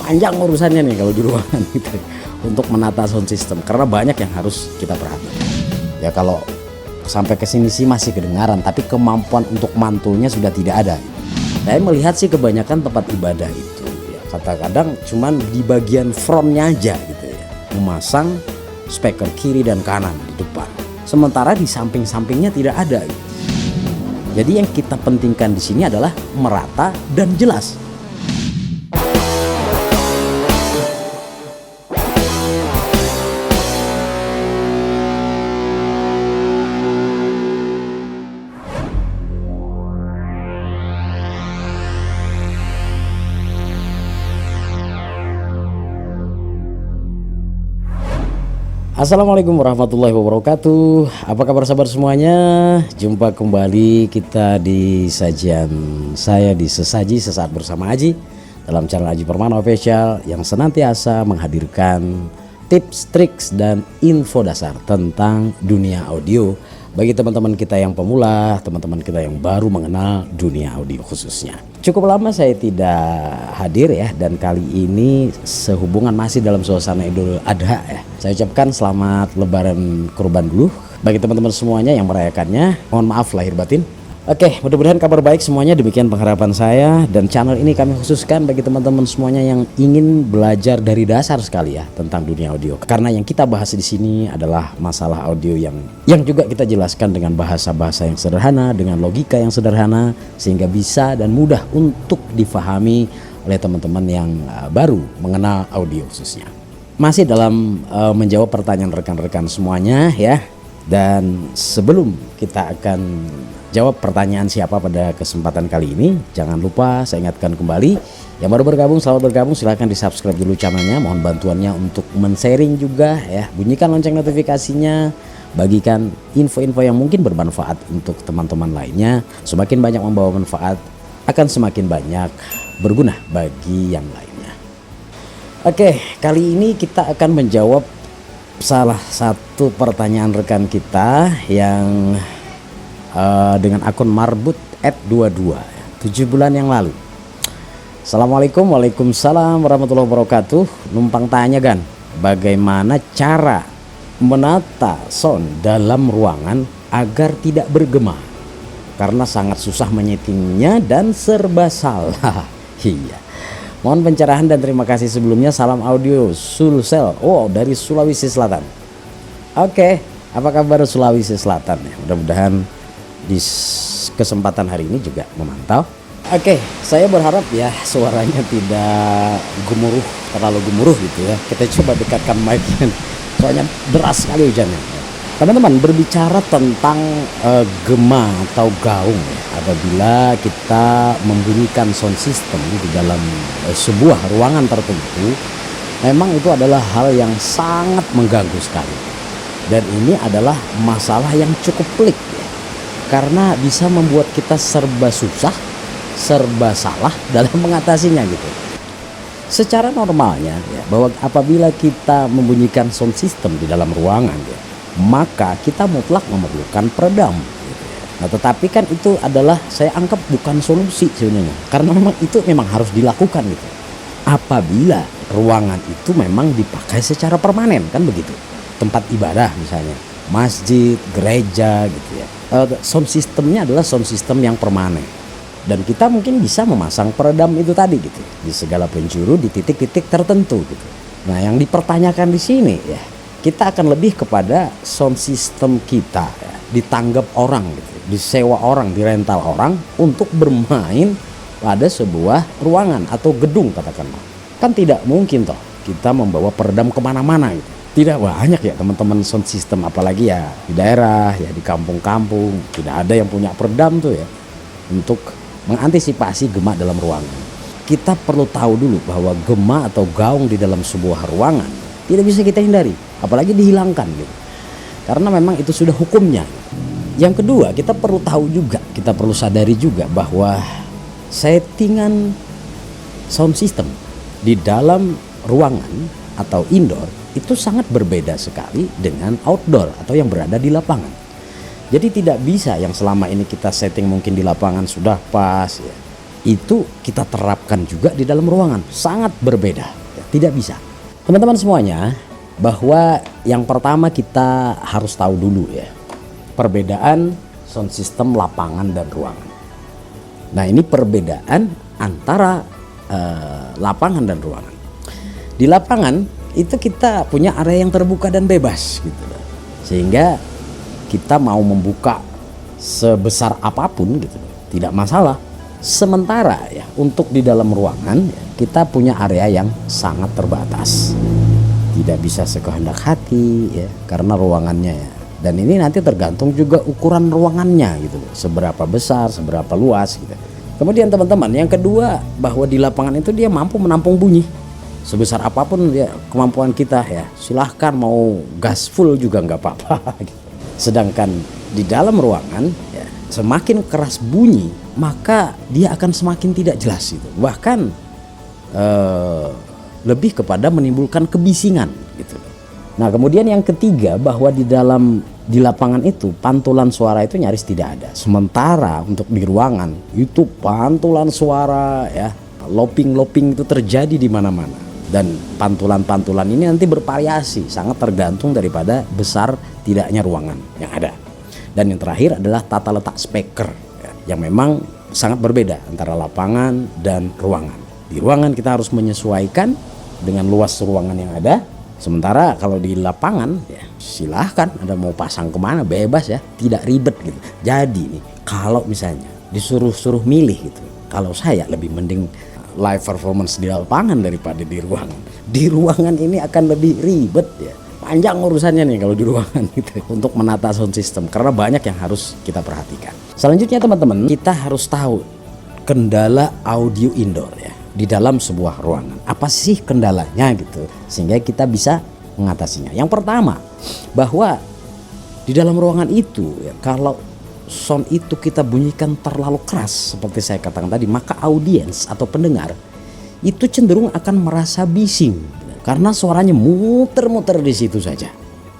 panjang urusannya nih kalau di ruangan gitu untuk menata sound system, karena banyak yang harus kita perhatikan. Ya kalau sampai ke sini sih masih kedengaran, tapi kemampuan untuk mantulnya sudah tidak ada. Saya melihat sih kebanyakan tempat ibadah itu ya, kadang-kadang cuman di bagian frontnya aja gitu ya, memasang speaker kiri dan kanan di depan, sementara di samping-sampingnya tidak ada gitu. Jadi yang kita pentingkan di sini adalah merata dan jelas. Assalamualaikum warahmatullahi wabarakatuh. Apa kabar sahabat semuanya? Jumpa kembali kita di sajian saya di Sesaji Sesaat Bersama Aji dalam channel Aji Permana Official yang senantiasa menghadirkan tips, triks, dan info dasar tentang dunia audio bagi teman-teman kita yang pemula, teman-teman kita yang baru mengenal dunia audio khususnya. Cukup lama saya tidak hadir ya, dan kali ini sehubungan masih dalam suasana Idul Adha ya. Saya ucapkan selamat Lebaran Kurban dulu bagi teman-teman semuanya yang merayakannya. Mohon maaf lahir batin. Oke, mudah-mudahan kabar baik semuanya, demikian pengharapan saya. Dan channel ini kami khususkan bagi teman-teman semuanya yang ingin belajar dari dasar sekali ya tentang dunia audio. Karena yang kita bahas di sini adalah masalah audio yang juga kita jelaskan dengan bahasa-bahasa yang sederhana, dengan logika yang sederhana, sehingga bisa dan mudah untuk difahami oleh teman-teman yang baru mengenal audio khususnya. Masih dalam menjawab pertanyaan rekan-rekan semuanya ya. Dan sebelum kita akan jawab pertanyaan siapa pada kesempatan kali ini, jangan lupa saya ingatkan kembali, yang baru bergabung selamat bergabung, silahkan di subscribe dulu channelnya. Mohon bantuannya untuk men-sharing juga ya, bunyikan lonceng notifikasinya, bagikan info-info yang mungkin bermanfaat untuk teman-teman lainnya. Semakin banyak membawa manfaat, akan semakin banyak berguna bagi yang lainnya. Oke, kali ini kita akan menjawab salah satu pertanyaan rekan kita yang dengan akun marbut @22 7 bulan yang lalu. Assalamualaikum, waalaikumsalam warahmatullahi wabarakatuh. Numpang tanya kan, bagaimana cara menata sound dalam ruangan agar tidak bergema, karena sangat susah menyetingnya dan serba salah. Iya, mohon pencerahan dan terima kasih sebelumnya. Salam audio Sulsel, dari Sulawesi Selatan. Oke, apa kabar Sulawesi Selatan ya? Mudah-mudahan di kesempatan hari ini juga memantau. Oke, saya berharap ya suaranya tidak terlalu gemuruh gitu ya. Kita coba dekatkan mic-nya, soalnya deras sekali hujannya. Teman-teman, berbicara tentang gema atau gaung ya, apabila kita membunyikan sound system di dalam sebuah ruangan tertentu, memang itu adalah hal yang sangat mengganggu sekali. Dan ini adalah masalah yang cukup pelik ya, karena bisa membuat kita serba susah, serba salah dalam mengatasinya gitu. Secara normalnya ya, bahwa apabila kita membunyikan sound system di dalam ruangan ya, maka kita mutlak memerlukan peredam gitu ya. Nah, tetapi kan itu adalah saya anggap bukan solusi sebenarnya, karena memang itu memang harus dilakukan gitu. Apabila ruangan itu memang dipakai secara permanen, kan begitu. Tempat ibadah misalnya, masjid, gereja gitu ya. Sound systemnya adalah sound system yang permanen. Dan kita mungkin bisa memasang peredam itu tadi gitu, di segala penjuru, di titik-titik tertentu gitu. Nah, yang dipertanyakan di sini ya, kita akan lebih kepada sound system kita ya, ditanggap orang gitu, disewa orang, dirental orang untuk bermain pada sebuah ruangan atau gedung katakanlah. Kan tidak mungkin toh kita membawa peredam kemana-mana gitu. Tidak banyak ya teman-teman sound system, apalagi ya di daerah ya, di kampung-kampung tidak ada yang punya peredam tuh ya, untuk mengantisipasi gema dalam ruangan. Kita perlu tahu dulu bahwa gema atau gaung di dalam sebuah ruangan tidak bisa kita hindari, apalagi dihilangkan gitu, karena memang itu sudah hukumnya. Yang kedua, kita perlu tahu juga, kita perlu sadari juga bahwa settingan sound system di dalam ruangan atau indoor itu sangat berbeda sekali dengan outdoor atau yang berada di lapangan. Jadi tidak bisa yang selama ini kita setting mungkin di lapangan sudah pas ya, itu kita terapkan juga di dalam ruangan. Sangat berbeda, ya, tidak bisa. Teman-teman semuanya, bahwa yang pertama kita harus tahu dulu ya, perbedaan sound system lapangan dan ruangan. Nah, ini perbedaan antara lapangan dan ruangan. Di lapangan itu kita punya area yang terbuka dan bebas gitu loh. Sehingga kita mau membuka sebesar apapun gitu loh, tidak masalah. Sementara ya untuk di dalam ruangan ya, kita punya area yang sangat terbatas. Tidak bisa sekehendak hati ya, karena ruangannya ya. Dan ini nanti tergantung juga ukuran ruangannya gitu loh, seberapa besar, seberapa luas gitu. Kemudian teman-teman, yang kedua, bahwa di lapangan itu dia mampu menampung bunyi sebesar apapun ya kemampuan kita ya. Silahkan mau gas full juga nggak apa-apa gitu. Sedangkan di dalam ruangan ya, semakin keras bunyi maka dia akan semakin tidak jelas gitu. Bahkan lebih kepada menimbulkan kebisingan gitu. Nah, kemudian yang ketiga, bahwa di lapangan itu pantulan suara itu nyaris tidak ada. Sementara untuk di ruangan itu pantulan suara ya, looping itu terjadi di mana-mana. Dan pantulan-pantulan ini nanti bervariasi, sangat tergantung daripada besar tidaknya ruangan yang ada. Dan yang terakhir adalah tata letak speaker ya, yang memang sangat berbeda antara lapangan dan ruangan. Di ruangan kita harus menyesuaikan dengan luas ruangan yang ada. Sementara kalau di lapangan ya silahkan Anda mau pasang kemana bebas ya, tidak ribet gitu. Jadi nih kalau misalnya disuruh milih gitu, kalau saya lebih mending live performance di lapangan daripada di ruangan. Di ruangan ini akan lebih ribet ya, panjang urusannya nih kalau di ruangan gitu untuk menata sound system, karena banyak yang harus kita perhatikan. Selanjutnya teman-teman, kita harus tahu kendala audio indoor ya di dalam sebuah ruangan. Apa sih kendalanya gitu, sehingga kita bisa mengatasinya. Yang pertama, bahwa di dalam ruangan itu ya, kalau sound itu kita bunyikan terlalu keras seperti saya katakan tadi, maka audiens atau pendengar itu cenderung akan merasa bising karena suaranya muter-muter di situ saja.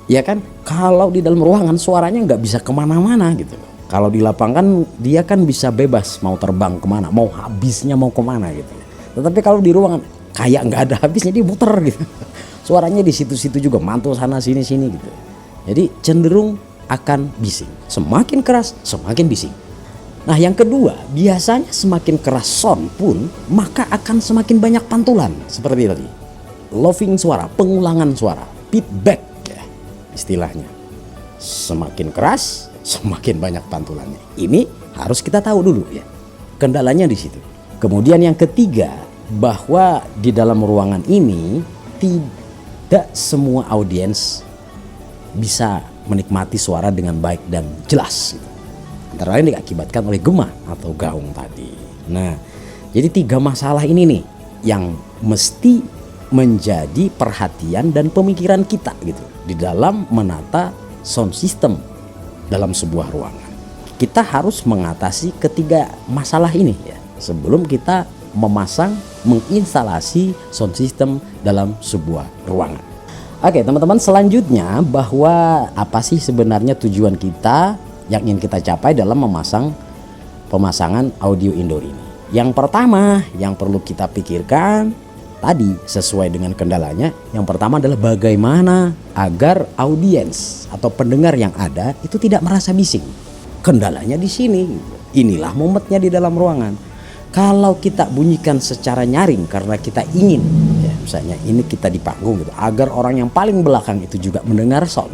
Ya kan, kalau di dalam ruangan suaranya nggak bisa kemana-mana gitu. Kalau di lapangan dia kan bisa bebas mau terbang kemana, mau habisnya mau kemana gitu. Tetapi kalau di ruangan kayak nggak ada habisnya, dia muter gitu. Suaranya di situ-situ juga, mantul sana sini-sini gitu. Jadi cenderung akan bising. Semakin keras semakin bising. Nah, yang kedua, biasanya semakin keras sound pun maka akan semakin banyak pantulan seperti tadi. Looping suara, pengulangan suara, feedback ya istilahnya. Semakin keras semakin banyak pantulannya. Ini harus kita tahu dulu ya, kendalanya di situ. Kemudian yang ketiga, bahwa di dalam ruangan ini tidak semua audiens bisa menikmati suara dengan baik dan jelas gitu. Antara lain diakibatkan oleh gema atau gaung tadi. Nah, jadi 3 masalah ini nih yang mesti menjadi perhatian dan pemikiran kita gitu di dalam menata sound system dalam sebuah ruangan. Kita harus mengatasi ketiga masalah ini ya sebelum kita memasang, menginstalasi sound system dalam sebuah ruangan. Oke teman-teman, selanjutnya bahwa apa sih sebenarnya tujuan kita yang ingin kita capai dalam pemasangan audio indoor ini. Yang pertama yang perlu kita pikirkan tadi sesuai dengan kendalanya, yang pertama adalah bagaimana agar audiens atau pendengar yang ada itu tidak merasa bising. Kendalanya di sini. Inilah mumetnya di dalam ruangan. Kalau kita bunyikan secara nyaring karena kita ingin ya, misalnya ini kita di panggung gitu, agar orang yang paling belakang itu juga mendengar sound,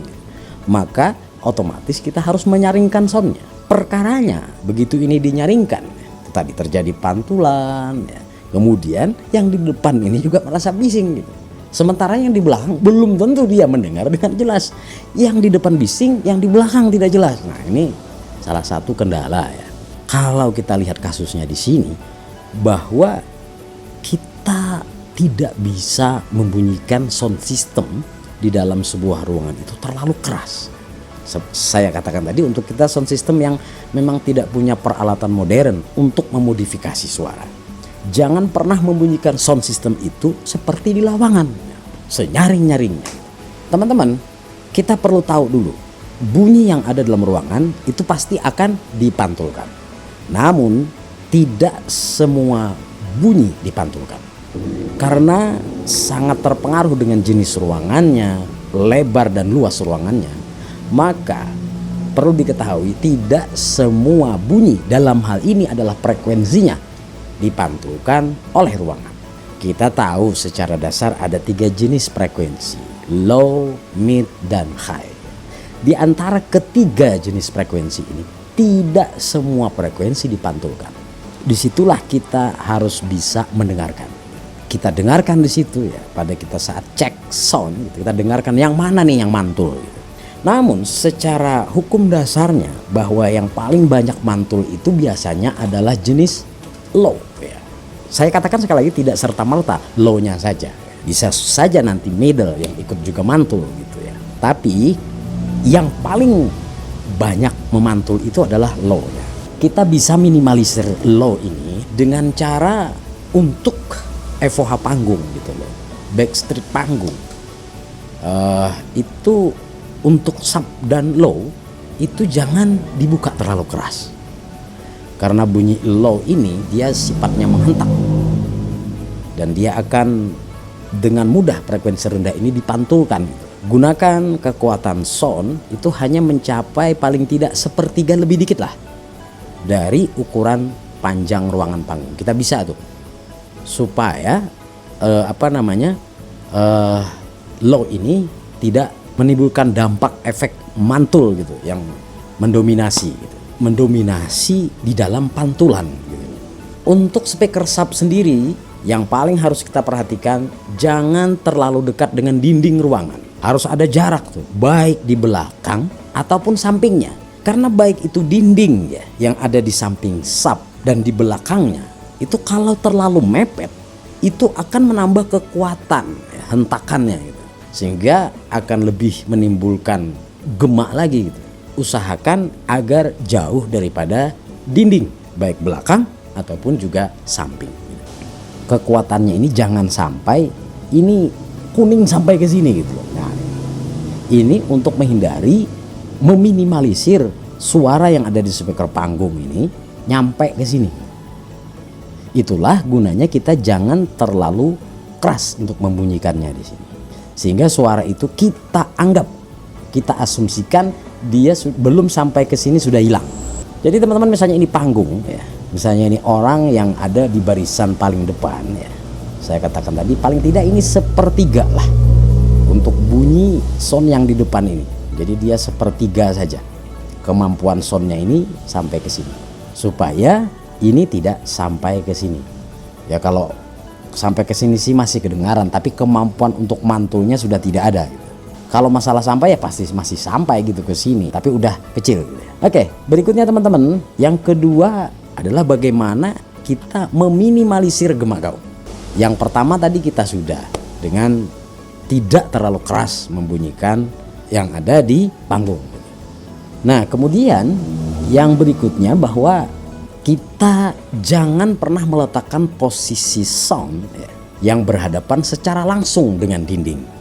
maka otomatis kita harus menyaringkan soundnya. Perkaranya begitu ini dinyaringkan tadi terjadi pantulan ya. Kemudian yang di depan ini juga merasa bising gitu. Sementara yang di belakang belum tentu dia mendengar dengan jelas. Yang di depan bising, yang di belakang tidak jelas. Nah, ini salah satu kendala ya. Kalau kita lihat kasusnya di sini, bahwa kita tidak bisa membunyikan sound system di dalam sebuah ruangan itu terlalu keras. Saya katakan tadi, untuk kita sound system yang memang tidak punya peralatan modern untuk memodifikasi suara, jangan pernah membunyikan sound system itu seperti di lapangan, senyaring-nyaringnya. Teman-teman, kita perlu tahu dulu, bunyi yang ada dalam ruangan itu pasti akan dipantulkan. Namun tidak semua bunyi dipantulkan. Karena sangat terpengaruh dengan jenis ruangannya, lebar dan luas ruangannya, maka perlu diketahui tidak semua bunyi, dalam hal ini adalah frekuensinya, dipantulkan oleh ruangan. Kita tahu secara dasar ada 3 jenis frekuensi, low, mid, dan high. Di antara ketiga jenis frekuensi ini, tidak semua frekuensi dipantulkan. Disitulah kita harus bisa mendengarkan. Kita dengarkan di situ ya, pada kita saat cek sound gitu, kita dengarkan yang mana nih yang mantul gitu. Namun secara hukum dasarnya bahwa yang paling banyak mantul itu biasanya adalah jenis low ya. Saya katakan sekali lagi tidak serta-merta low-nya saja. Bisa saja nanti middle yang ikut juga mantul gitu ya. Tapi yang paling banyak memantul itu adalah low-nya. Kita bisa minimalisir low ini dengan cara untuk FOH panggung gitu loh, backstreet panggung. Itu untuk sub dan low itu jangan dibuka terlalu keras. Karena bunyi low ini dia sifatnya menghentak. Dan dia akan dengan mudah frekuensi rendah ini dipantulkan. Gunakan kekuatan sound itu hanya mencapai paling tidak sepertiga lebih dikit lah dari ukuran panjang ruangan panggung. Kita bisa tuh supaya low ini tidak menimbulkan dampak efek mantul gitu yang mendominasi gitu. Mendominasi di dalam pantulan gitu. Untuk speaker sub sendiri yang paling harus kita perhatikan, jangan terlalu dekat dengan dinding ruangan. Harus ada jarak tuh, baik di belakang ataupun sampingnya. Karena baik itu dinding ya yang ada di samping sub dan di belakangnya, itu kalau terlalu mepet itu akan menambah kekuatan ya, hentakannya gitu. Sehingga akan lebih menimbulkan gemak lagi gitu. Usahakan agar jauh daripada dinding, baik belakang ataupun juga samping gitu. Kekuatannya ini jangan sampai ini kuning sampai ke sini gitu. Nah, ini untuk menghindari, meminimalisir suara yang ada di speaker panggung ini nyampe ke sini. Itulah gunanya kita jangan terlalu keras untuk membunyikannya di sini. Sehingga suara itu kita anggap, kita asumsikan dia belum sampai ke sini sudah hilang. Jadi teman-teman, misalnya ini panggung ya, misalnya ini orang yang ada di barisan paling depan ya. Saya katakan tadi paling tidak ini sepertiga lah untuk bunyi sound yang di depan ini. Jadi dia sepertiga saja kemampuan soundnya ini sampai ke sini, supaya ini tidak sampai ke sini. Ya kalau sampai ke sini sih masih kedengaran, tapi kemampuan untuk mantulnya sudah tidak ada gitu. Kalau masalah sampai ya pasti masih sampai gitu ke sini, tapi udah kecil gitu ya. Oke, berikutnya teman-teman, yang kedua adalah bagaimana kita meminimalisir gemak gaung. Yang pertama tadi kita sudah dengan tidak terlalu keras membunyikan yang ada di panggung. Nah, kemudian yang berikutnya bahwa kita jangan pernah meletakkan posisi sound ya, yang berhadapan secara langsung dengan dinding.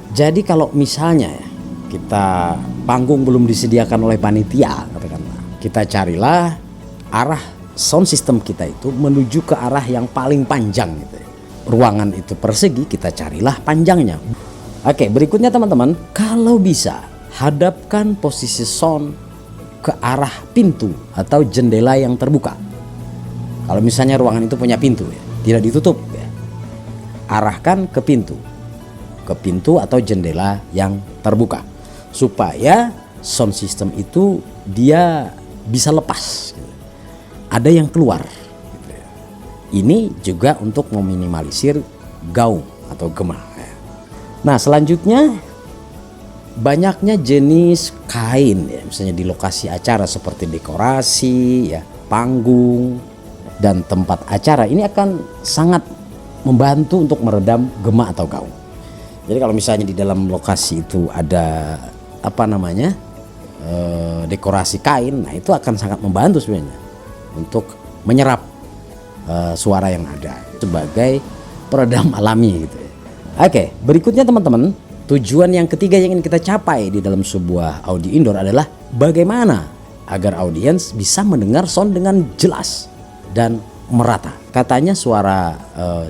Jadi kalau misalnya ya, kita panggung belum disediakan oleh panitia, katakanlah, kita carilah arah sound system kita itu menuju ke arah yang paling panjang gitu ya. Ruangan itu persegi, kita carilah panjangnya. Oke, berikutnya teman-teman, kalau bisa hadapkan posisi sound ke arah pintu atau jendela yang terbuka. Kalau misalnya ruangan itu punya pintu ya, tidak ditutup ya, arahkan ke pintu atau jendela yang terbuka, supaya sound system itu dia bisa lepas gitu. Ada yang keluar gitu ya. Ini juga untuk meminimalisir gaung atau gemak ya. Nah, selanjutnya banyaknya jenis kain ya, misalnya di lokasi acara seperti dekorasi ya, panggung dan tempat acara, ini akan sangat membantu untuk meredam gemak atau gaung. Jadi kalau misalnya di dalam lokasi itu ada dekorasi kain, nah itu akan sangat membantu sebenarnya untuk menyerap suara yang ada sebagai peredam alami gitu ya. Oke, berikutnya teman-teman, tujuan yang ketiga yang ingin kita capai di dalam sebuah audio indoor adalah bagaimana agar audiens bisa mendengar sound dengan jelas dan merata. Katanya suara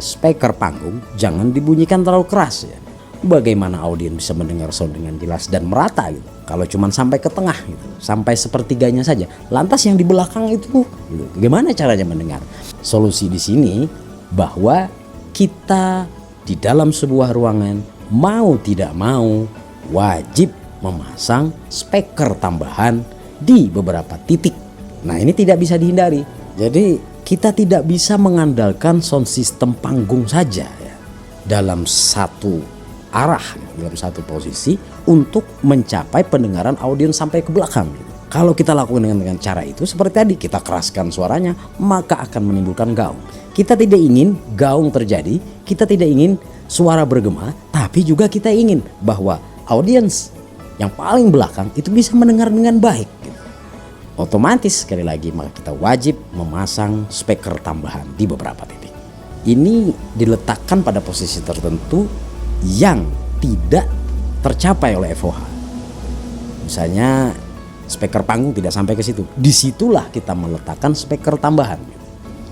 speaker panggung jangan dibunyikan terlalu keras ya. Bagaimana audiens bisa mendengar sound dengan jelas dan merata gitu? Kalau cuma sampai ke tengah gitu, sampai sepertiganya saja. Lantas yang di belakang itu gitu, gimana caranya mendengar? Solusi di sini bahwa kita di dalam sebuah ruangan mau tidak mau wajib memasang speaker tambahan di beberapa titik. Nah, ini tidak bisa dihindari. Jadi kita tidak bisa mengandalkan sound system panggung saja ya, dalam satu arah, dalam satu posisi untuk mencapai pendengaran audiens sampai ke belakang. Kalau kita lakukan dengan cara itu seperti tadi, kita keraskan suaranya, maka akan menimbulkan gaung. Kita tidak ingin gaung terjadi, kita tidak ingin suara bergema, tapi juga kita ingin bahwa audiens yang paling belakang itu bisa mendengar dengan baik. Otomatis sekali lagi maka kita wajib memasang speaker tambahan di beberapa titik. Ini diletakkan pada posisi tertentu yang tidak tercapai oleh FOH. Misalnya speaker panggung tidak sampai ke situ. Disitulah kita meletakkan speaker tambahan.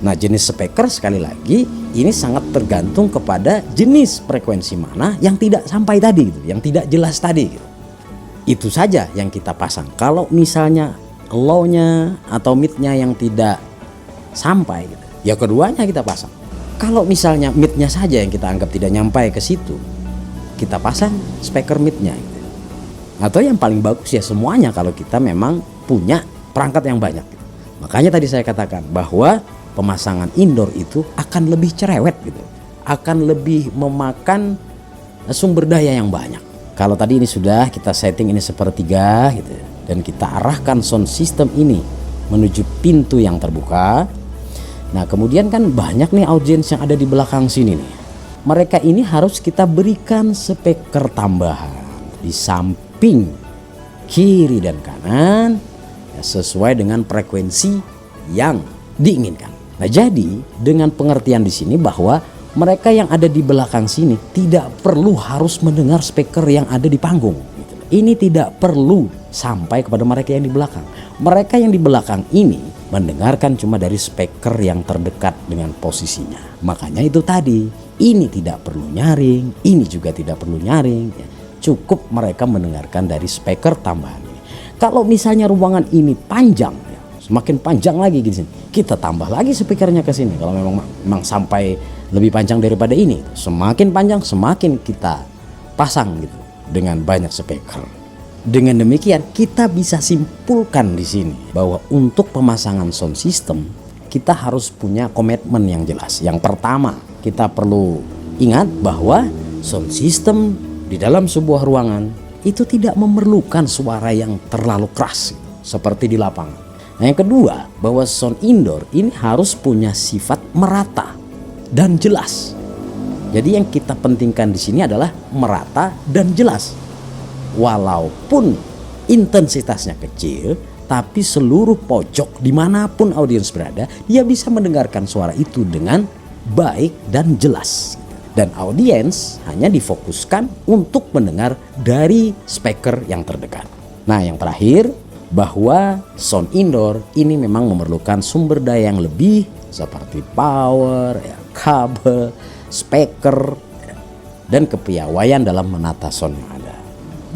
Nah, jenis speaker sekali lagi ini sangat tergantung kepada jenis frekuensi mana yang tidak sampai tadi gitu, yang tidak jelas tadi gitu. Itu saja yang kita pasang. Kalau misalnya low-nya atau mid-nya yang tidak sampai gitu, ya keduanya kita pasang. Kalau misalnya mid-nya saja yang kita anggap tidak nyampai ke situ, kita pasang speaker mid-nya gitu. Atau yang paling bagus ya semuanya kalau kita memang punya perangkat yang banyak gitu. Makanya tadi saya katakan bahwa pemasangan indoor itu akan lebih cerewet gitu, akan lebih memakan sumber daya yang banyak. Kalau tadi ini sudah kita setting ini sepertiga gitu, dan kita arahkan sound system ini menuju pintu yang terbuka. Nah, kemudian kan banyak nih audiens yang ada di belakang sini nih. Mereka ini harus kita berikan speaker tambahan di samping kiri dan kanan ya, sesuai dengan frekuensi yang diinginkan. Nah, jadi dengan pengertian di sini bahwa mereka yang ada di belakang sini tidak perlu harus mendengar speaker yang ada di panggung. Ini tidak perlu sampai kepada mereka yang di belakang. Mereka yang di belakang ini mendengarkan cuma dari speaker yang terdekat dengan posisinya. Makanya itu tadi, ini tidak perlu nyaring, ini juga tidak perlu nyaring. Cukup mereka mendengarkan dari speaker tambahan ini. Kalau misalnya ruangan ini panjang, semakin panjang lagi di sini, kita tambah lagi speakernya ke sini. Kalau memang sampai lebih panjang daripada ini, semakin panjang semakin kita pasang gitu dengan banyak speaker. Dengan demikian kita bisa simpulkan di sini bahwa untuk pemasangan sound system kita harus punya komitmen yang jelas. Yang pertama, kita perlu ingat bahwa sound system di dalam sebuah ruangan itu tidak memerlukan suara yang terlalu keras seperti di lapangan. Nah, yang kedua, bahwa sound indoor ini harus punya sifat merata dan jelas. Jadi yang kita pentingkan di sini adalah merata dan jelas. Walaupun intensitasnya kecil, tapi seluruh pojok dimanapun audiens berada, dia bisa mendengarkan suara itu dengan baik dan jelas. Dan audiens hanya difokuskan untuk mendengar dari speaker yang terdekat. Nah, yang terakhir, bahwa sound indoor ini memang memerlukan sumber daya yang lebih seperti power, kabel, speaker, dan kepiawaian dalam menata sound yang ada.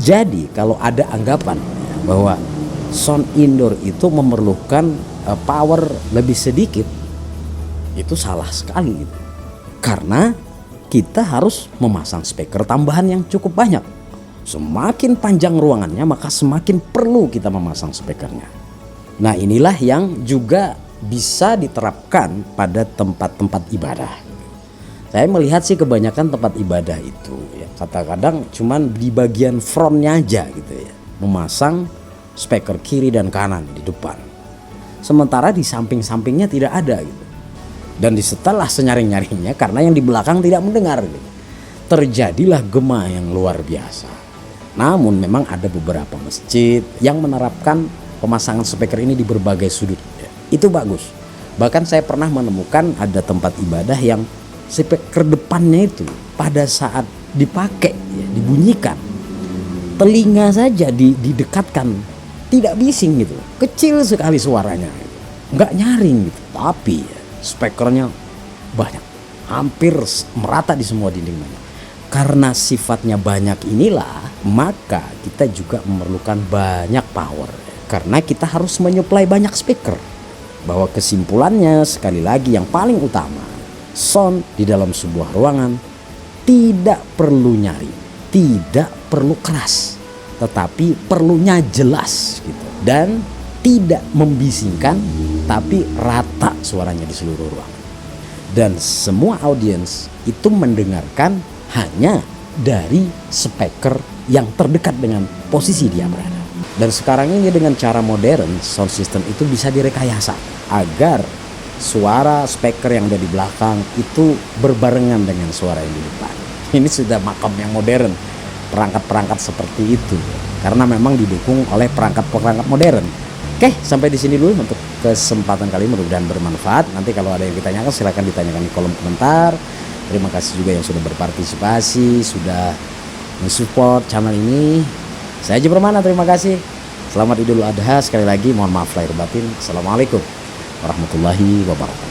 Jadi kalau ada anggapan bahwa sound indoor itu memerlukan power lebih sedikit, itu salah sekali gitu. Karena kita harus memasang speaker tambahan yang cukup banyak. Semakin panjang ruangannya maka semakin perlu kita memasang speakernya. Nah, inilah yang juga bisa diterapkan pada tempat-tempat ibadah. Saya melihat sih kebanyakan tempat ibadah itu ya, kadang-kadang cuman di bagian frontnya aja gitu ya, memasang speaker kiri dan kanan di depan. Sementara di samping-sampingnya tidak ada gitu. Dan di setelah senyaring-nyaringnya karena yang di belakang tidak mendengar gitu, terjadilah gema yang luar biasa. Namun memang ada beberapa masjid yang menerapkan pemasangan speaker ini di berbagai sudut ya. Itu bagus. Bahkan saya pernah menemukan ada tempat ibadah yang speaker depannya itu pada saat dipakai ya, dibunyikan, telinga saja didekatkan, tidak bising gitu, kecil sekali suaranya gitu. Nggak nyaring gitu. Tapi ya, speakernya banyak, hampir merata di semua dinding banyak. Karena sifatnya banyak inilah, maka kita juga memerlukan banyak power. Karena kita harus menyuplai banyak speaker. Bahwa kesimpulannya sekali lagi yang paling utama, sound di dalam sebuah ruangan tidak perlu nyaring, tidak perlu keras, tetapi perlunya jelas gitu. Dan tidak membisingkan, tapi rata suaranya di seluruh ruangan. Dan semua audiens itu mendengarkan hanya dari speaker yang terdekat dengan posisi dia berada. Dan sekarang ini dengan cara modern, sound system itu bisa direkayasa agar suara speaker yang ada di belakang itu berbarengan dengan suara yang di depan. Ini sudah makam yang modern, perangkat-perangkat seperti itu, karena memang didukung oleh perangkat-perangkat modern. Oke, sampai di sini dulu untuk kesempatan kali ini, mudah-mudahan bermanfaat. Nanti kalau ada yang ditanyakan silahkan ditanyakan di kolom komentar. Terima kasih juga yang sudah berpartisipasi, sudah mensupport channel ini. Saya Haji Permana, terima kasih. Selamat Idul Adha sekali lagi, mohon maaf lahir batin. Assalamualaikum warahmatullahi wabarakatuh.